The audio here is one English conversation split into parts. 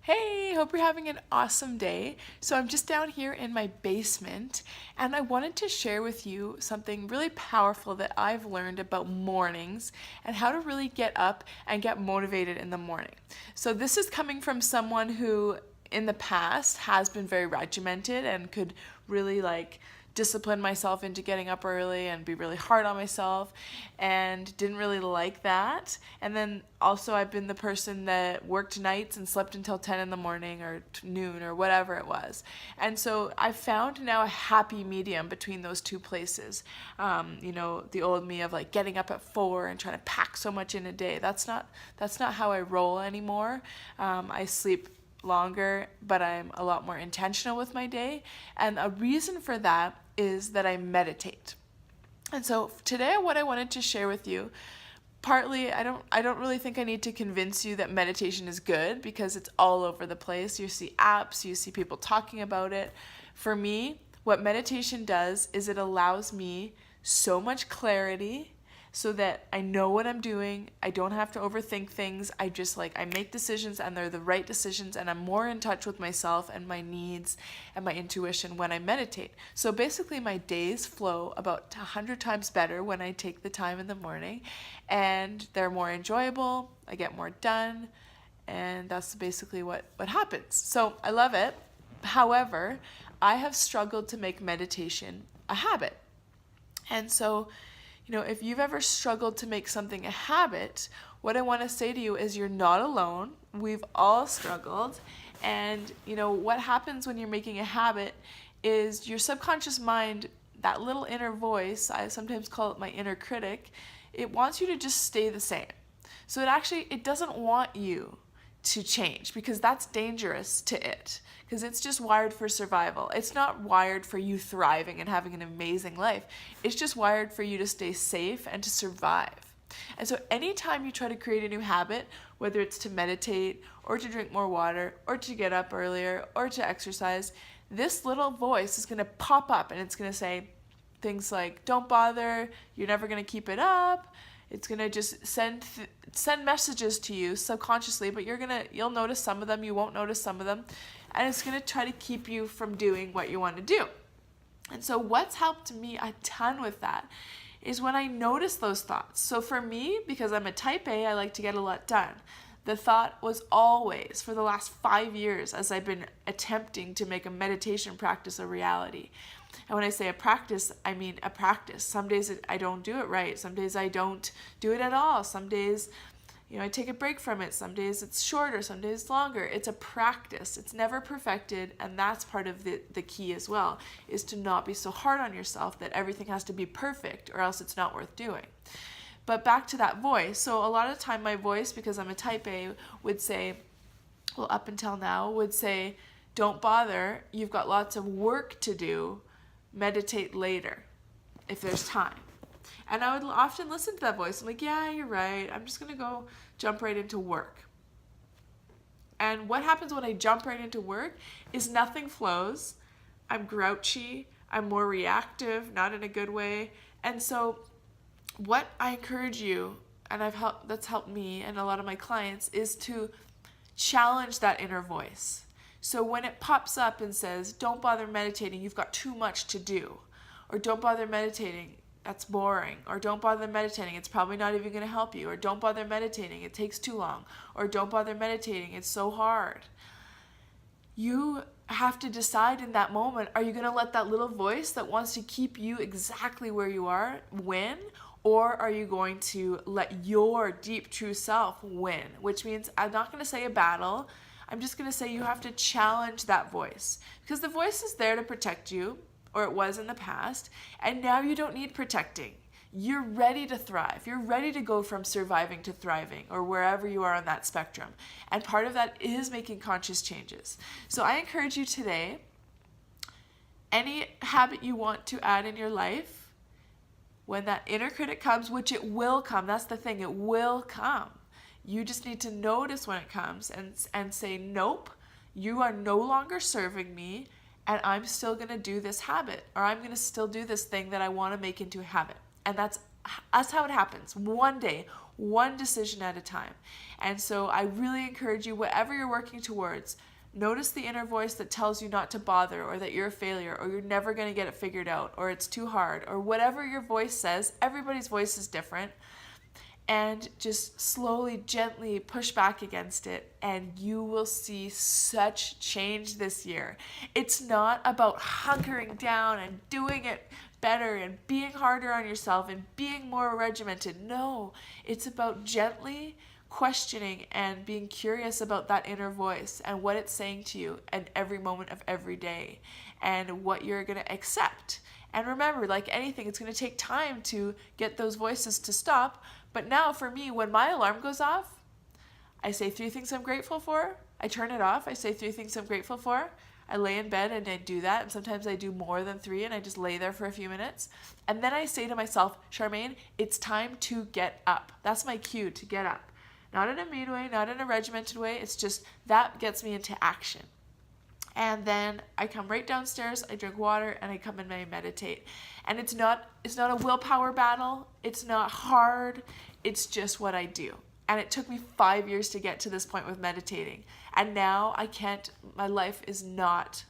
Hey, hope you're having an awesome day. So I'm just down here in my basement and I wanted to share with you something really powerful that I've learned about mornings and how to really get up and get motivated in the morning. So this is coming from someone who in the past has been very regimented and could really discipline myself into getting up early and be really hard on myself and didn't really like that. And then also I've been the person that worked nights and slept until 10 in the morning or noon or whatever it was. And so I found now a happy medium between those two places. The old me of getting up at 4 and trying to pack so much in a day. That's not how I roll anymore. I sleep longer, but I'm a lot more intentional with my day. And a reason for that is that I meditate. And so today what I wanted to share with you, partly I don't really think I need to convince you that meditation is good because it's all over the place. You see apps, you see people talking about it. For me, what meditation does is it allows me so much clarity so that I know what I'm doing. I don't have to overthink things. I make decisions and they're the right decisions, and I'm more in touch with myself and my needs and my intuition when I meditate. So basically my days flow about 100 times better when I take the time in the morning, and they're more enjoyable. I get more done, and that's basically what happens. So I love it. However, I have struggled to make meditation a habit. And so if you've ever struggled to make something a habit, what I want to say to you is you're not alone. We've all struggled. And, what happens when you're making a habit is your subconscious mind, that little inner voice, I sometimes call it my inner critic, it wants you to just stay the same. So it doesn't want you to change because that's dangerous to it, because it's just wired for survival. It's not wired for you thriving and having an amazing life. It's just wired for you to stay safe and to survive. And so anytime you try to create a new habit, whether it's to meditate or to drink more water or to get up earlier or to exercise, this little voice is going to pop up and it's going to say things like, don't bother, you're never going to keep it up. It's going to just send messages to you subconsciously, but you'll notice some of them, you won't notice some of them, and it's going to try to keep you from doing what you want to do. And so what's helped me a ton with that is when I notice those thoughts. So for me, because I'm a type A, I like to get a lot done. The thought was always, for the last 5 years, as I've been attempting to make a meditation practice a reality. And when I say a practice, I mean a practice. Some days I don't do it right. Some days I don't do it at all. Some days, I take a break from it. Some days it's shorter. Some days it's longer. It's a practice. It's never perfected. And that's part of the key as well, is to not be so hard on yourself that everything has to be perfect or else it's not worth doing. But back to that voice. So a lot of the time my voice, because I'm a type A, would say, up until now, would say, don't bother. You've got lots of work to do. Meditate later if there's time. And I would often listen to that voice. I'm like, yeah, you're right. I'm just going to go jump right into work. And what happens when I jump right into work is nothing flows. I'm grouchy. I'm more reactive, not in a good way. And so what I encourage you, and that's helped me and a lot of my clients, is to challenge that inner voice. So when it pops up and says, don't bother meditating, you've got too much to do, or don't bother meditating, that's boring, or don't bother meditating, it's probably not even going to help you, or don't bother meditating, it takes too long, or don't bother meditating, it's so hard. You have to decide in that moment, are you going to let that little voice that wants to keep you exactly where you are win? Or are you going to let your deep true self win? Which means I'm not going to say a battle. I'm just going to say you have to challenge that voice, because the voice is there to protect you, or it was in the past, and now you don't need protecting. You're ready to thrive. You're ready to go from surviving to thriving, or wherever you are on that spectrum. And part of that is making conscious changes. So I encourage you today, any habit you want to add in your life, when that inner critic comes, which it will come, that's the thing, it will come. You just need to notice when it comes and say, nope, you are no longer serving me, and I'm still going to do this habit, or I'm going to still do this thing that I want to make into a habit. And that's how it happens. One day, one decision at a time. And so I really encourage you, whatever you're working towards, notice the inner voice that tells you not to bother, or that you're a failure, or you're never going to get it figured out, or it's too hard, or whatever your voice says. Everybody's voice is different. And just slowly, gently push back against it, and you will see such change this year. It's not about hunkering down and doing it better and being harder on yourself and being more regimented. No, it's about gently questioning and being curious about that inner voice and what it's saying to you at every moment of every day, and what you're going to accept. And remember, like anything, it's going to take time to get those voices to stop. But now for me, when my alarm goes off, I say 3 things I'm grateful for. I turn it off. I say 3 things I'm grateful for. I lay in bed and I do that. And sometimes I do more than 3 and I just lay there for a few minutes. And then I say to myself, Charmaine, it's time to get up. That's my cue to get up. Not in a mean way, not in a regimented way. It's just that gets me into action. And then I come right downstairs, I drink water, and I come and I meditate. And it's not a willpower battle. It's not hard. It's just what I do. And it took me 5 years to get to this point with meditating. And now my life is not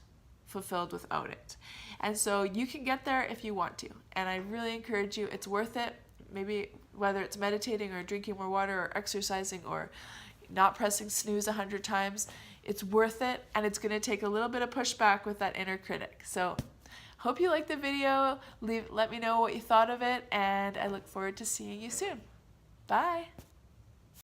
fulfilled without it. And so you can get there if you want to. And I really encourage you, it's worth it. Maybe whether it's meditating or drinking more water or exercising or not pressing snooze 100 times, it's worth it, and it's going to take a little bit of pushback with that inner critic. So hope you liked the video. Let me know what you thought of it, and I look forward to seeing you soon. Bye.